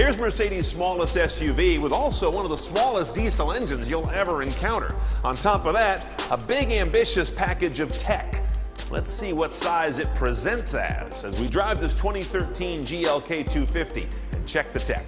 Here's Mercedes' smallest SUV with also one of the smallest diesel engines you'll ever encounter. On top of that, a big ambitious package of tech. Let's see what size it presents as we drive this 2013 GLK250 and check the tech.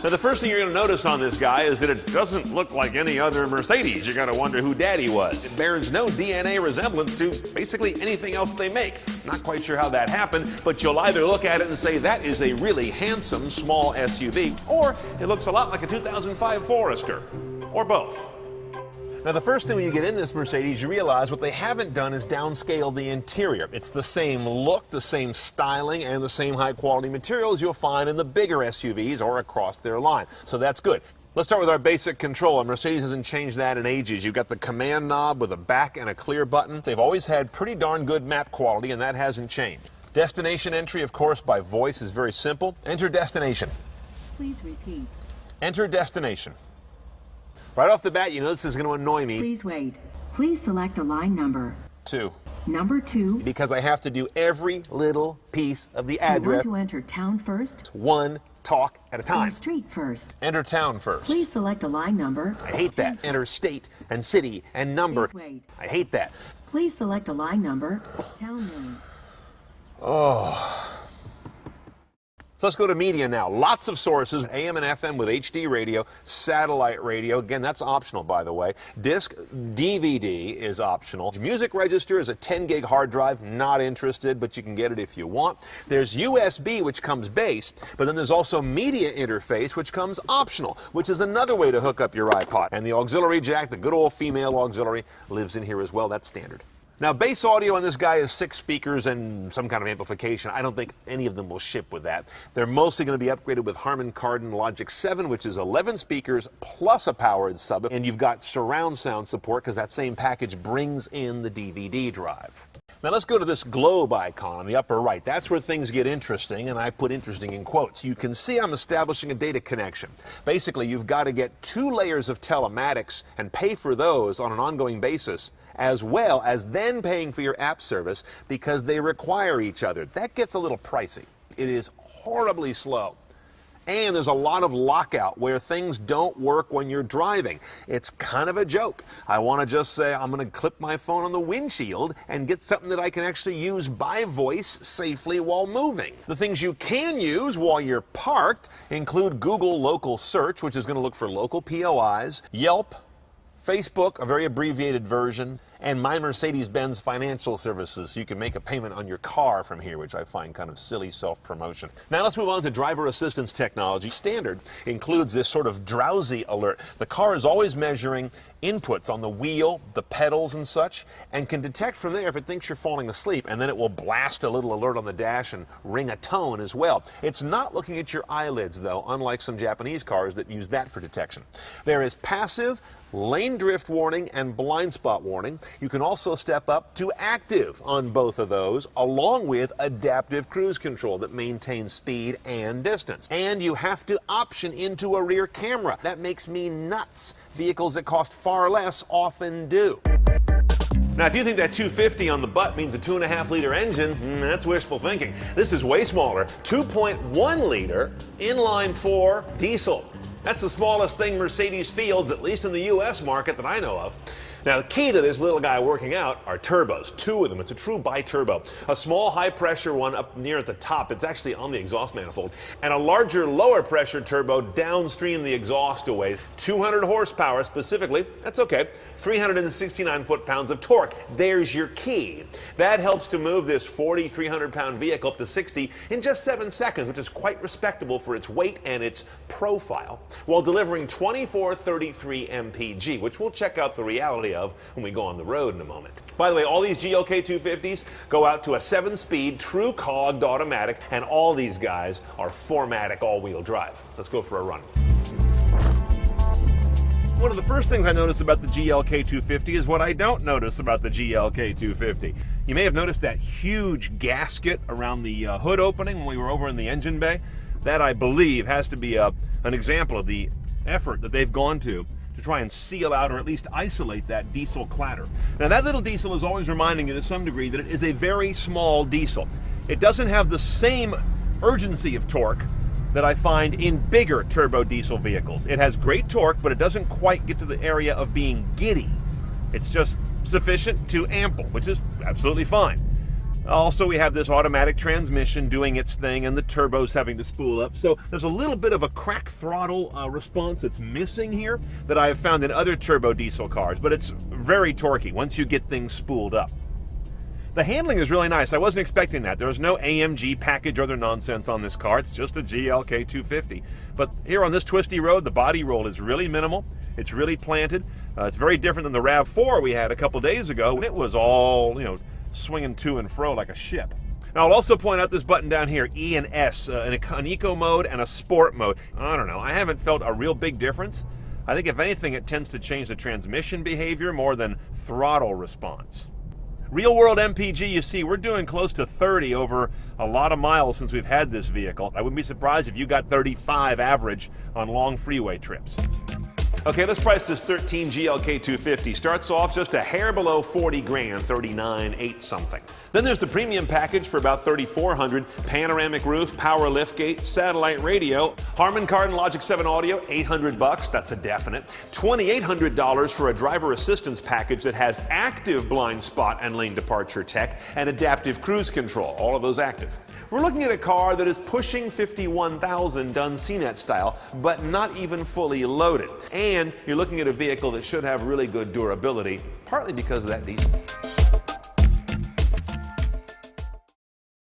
Now, the first thing you're going to notice on this guy is that it doesn't look like any other Mercedes. You're going to wonder who Daddy was. It bears no DNA resemblance to basically anything else they make. Not quite sure how that happened, but you'll either look at it and say that is a really handsome small SUV, or it looks a lot like a 2005 Forester, or both. Now, the first thing when you get in this Mercedes, you realize what they haven't done is downscale the interior. It's the same look, the same styling, and the same high-quality materials you'll find in the bigger SUVs or across their line. So that's good. Let's start with our basic control. Mercedes hasn't changed that in ages. You've got the command knob with a back and a clear button. They've always had pretty darn good map quality, and that hasn't changed. Destination entry, of course, by voice is very simple. Enter destination. Please repeat. Enter destination. Right off the bat, you know this is going to annoy me. Please wait. Please select a line number. 2. Number 2. Because I have to do every little piece of the Do you address. want to enter town first? One talk at a time. Or street first? Enter town first. Please select a line number. I hate that. Enter state and city and number. Please wait. I hate that. Please select a line number. Town name. Oh. So let's go to media now. Lots of sources, AM and FM with HD radio, satellite radio. Again, that's optional, by the way. Disc, DVD is optional. Music register is a 10 gig hard drive. Not interested, but you can get it if you want. There's USB, which comes based, but then there's also media interface, which comes optional, which is another way to hook up your iPod. And the auxiliary jack, the good old female auxiliary, lives in here as well. That's standard. Now, bass audio on this guy is 6 speakers and some kind of amplification. I don't think any of them will ship with that. They're mostly going to be upgraded with Harman Kardon Logic 7, which is 11 speakers plus a powered sub. And you've got surround sound support because that same package brings in the DVD drive. Now, let's go to this globe icon on the upper right. That's where things get interesting, and I put interesting in quotes. You can see I'm establishing a data connection. Basically, you've got to get 2 layers of telematics and pay for those on an ongoing basis, as well as then paying for your app service because they require each other. That gets a little pricey. It is horribly slow. And there's a lot of lockout where things don't work when you're driving. It's kind of a joke. I want to just say I'm going to clip my phone on the windshield and get something that I can actually use by voice safely while moving. The things you can use while you're parked include Google Local Search, which is going to look for local POIs, Yelp, Facebook, a very abbreviated version, and My Mercedes-Benz Financial Services, so you can make a payment on your car from here, which I find kind of silly self-promotion. Now let's move on to driver assistance technology. Standard includes this sort of drowsy alert. The car is always measuring inputs on the wheel, the pedals and such, and can detect from there if it thinks you're falling asleep, and then it will blast a little alert on the dash and ring a tone as well. It's not looking at your eyelids, though, unlike some Japanese cars that use that for detection. There is passive, lane drift warning, and blind spot warning. You can also step up to active on both of those, along with adaptive cruise control that maintains speed and distance. And you have to option into a rear camera. That makes me nuts. Vehicles that cost far less often do. Now, if you think that 250 on the butt means a 2.5-liter engine, that's wishful thinking. This is way smaller, 2.1-liter inline-4 diesel. That's the smallest thing Mercedes fields, at least in the U.S. market that I know of. Now, the key to this little guy working out are turbos, 2 of them. It's a true bi-turbo. A small high-pressure one up near at the top. It's actually on the exhaust manifold. And a larger lower-pressure turbo downstream the exhaust away. 200 horsepower specifically. That's okay. 369 foot-pounds of torque. There's your key. That helps to move this 4,300-pound vehicle up to 60 in just 7 seconds, which is quite respectable for its weight and its profile, while delivering 2433 mpg, which we'll check out the reality of when we go on the road in a moment. By the way, all these GLK250s go out to a 7-speed, true cogged automatic, and all these guys are 4MATIC all-wheel drive. Let's go for a run. One of the first things I notice about the GLK250 is what I don't notice about the GLK250. You may have noticed that huge gasket around the hood opening when we were over in the engine bay. That, I believe, has to be an example of the effort that they've gone to try and seal out or at least isolate that diesel clatter. Now, that little diesel is always reminding you to some degree that it is a very small diesel. It doesn't have the same urgency of torque that I find in bigger turbo diesel vehicles. It has great torque, but it doesn't quite get to the area of being giddy. It's just sufficient to ample, which is absolutely fine. Also, we have this automatic transmission doing its thing and the turbos having to spool up. So there's a little bit of a crack throttle response that's missing here that I have found in other turbo diesel cars, but it's very torquey once you get things spooled up. The handling is really nice. I wasn't expecting that. There's no AMG package or other nonsense on this car. It's just a GLK250. But here on this twisty road, the body roll is really minimal. It's really planted. It's very different than the RAV4 we had a couple days ago when it was all, swinging to and fro like a ship. Now, I'll also point out this button down here, E and S, an eco mode and a sport mode. I don't know. I haven't felt a real big difference. I think if anything, it tends to change the transmission behavior more than throttle response. Real world MPG, you see, we're doing close to 30 over a lot of miles since we've had this vehicle. I wouldn't be surprised if you got 35 average on long freeway trips. Okay, let's price this 13 GLK250. Starts off just a hair below 40 grand, 39.8 something. Then there's the premium package for about 3,400. Panoramic roof, power liftgate, satellite radio, Harman Kardon Logic 7 audio, $800. That's a definite. $2,800 for a driver assistance package that has active blind spot and lane departure tech and adaptive cruise control. All of those active. We're looking at a car that is pushing 51,000 done CNET style, but not even fully loaded. And you're looking at a vehicle that should have really good durability, partly because of that diesel.